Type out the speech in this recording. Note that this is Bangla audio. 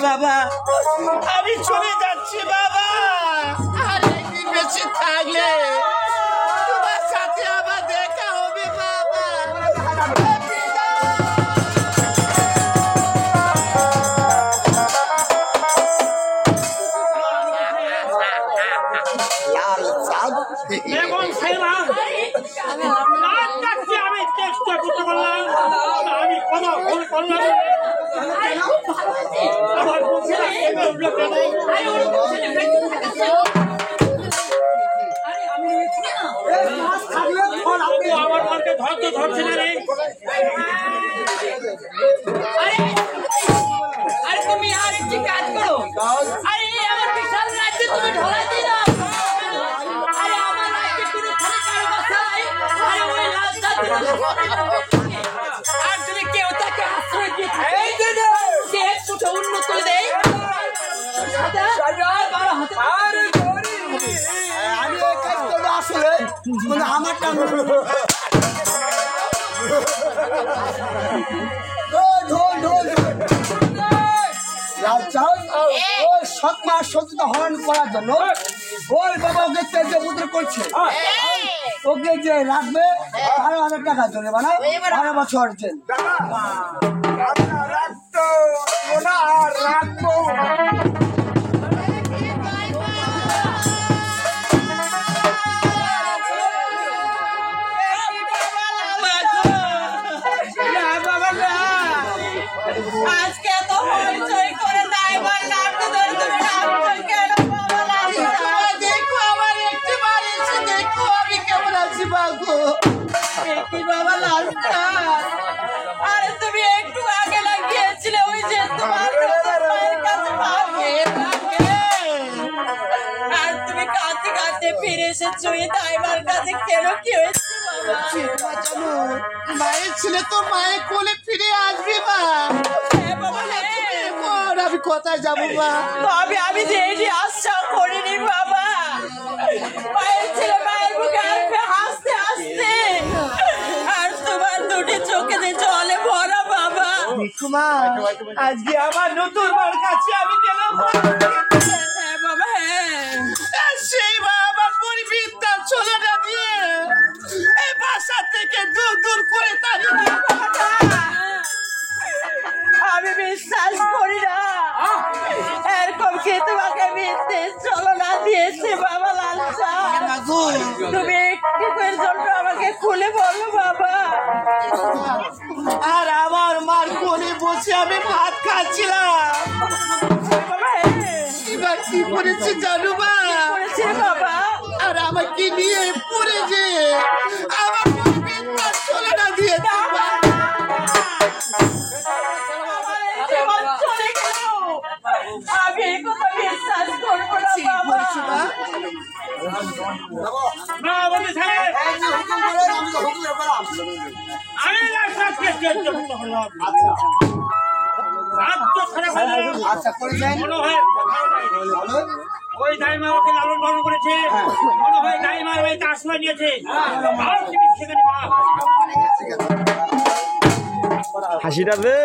বাবা আমি চলে যাচ্ছি বাবা আর একদিন বেঁচে থাকলে তোমার সাথে আবার দেখা হবে বাবা আমি চেষ্টা করতে পারলাম আমি কোনো ভুল করলাম আমার মাকে ধরতে ধরছে না রে আরে তুমি আর একটি কাজ করো আরে আমার বিশাল রাজ্যে তুমি ঢোলা দিয়ে দাও আরে আমার রাজ্যে বিরুদ্ধে কারো বাসায় আরে ওই রাজা আর যদি কেউ তাকে আশ্রয় দিয়ে সে একটু উন্নত করে দেয় আমি আসলে মানে আমারটা সচেতন হরণ করার জন্য ওই বাবা ওকে তেজে পুত্র করছে ওকে যে রাখবে 12,000 টাকা চলে বানা 12 বছর জেল রাখতো আজকে তো হইচই করে ড্রাইভার নামতে ধরে তুমি নামছো কেন বাবা দেখো আমার একটু বার এসে দেখো আমি কেমন আছি বাবু কি বাবা লাস্টটা আরে তুমি একটু আগে লাগিয়েছিলে ওই যে তোমার মায়ের কাছে আর তুমি কাঁদতে কাঁদতে ফিরে এসেছো এই ড্রাইভার কাছে কেন কি হয়েছে বাবা মায়ের ছেলে তো মায়ের কোলে ফিরে আসবে মা আমি কোথায় যাবো মা তবে আমি যে আশা করিনি বাবা মায়ের ছেলে মায়ের মুখে আসবে হাসতে হাসতে আর তোমার দুটি চোখে জলে ভরা বাবা মা আজকে আমার নতুন মার কাছে আমি গেলাম হ্যাঁ বাবা হ্যাঁ সেই মা আমার পরিবিদ্যা চলে না দিয়ে এই বাসা থেকে দূর দূর করে তাড়িয়ে আমি বিশ্বাস করি না এরকম কে তোমাকে মিথ্যে চলো না দিয়েছে বাবা লালচা তুমি একটু করে জন্য আমাকে খুলে বলো বাবা আর আমার মার কোলে বসে আমি ভাত খাচ্ছিলাম এবার কি করেছে জানো মা করেছে বাবা আর আমাকে নিয়ে পড়ে যে আমার পরিবিদ্যা চলে না দিয়েছে আমি এই কথা বিশ্বাস করবো না বাবা ওই দাইমা ওকে লালন পালন করেছে মনে হয় দাইমার বাড়িতে আশ্রয় নিয়েছে হাসিটা দে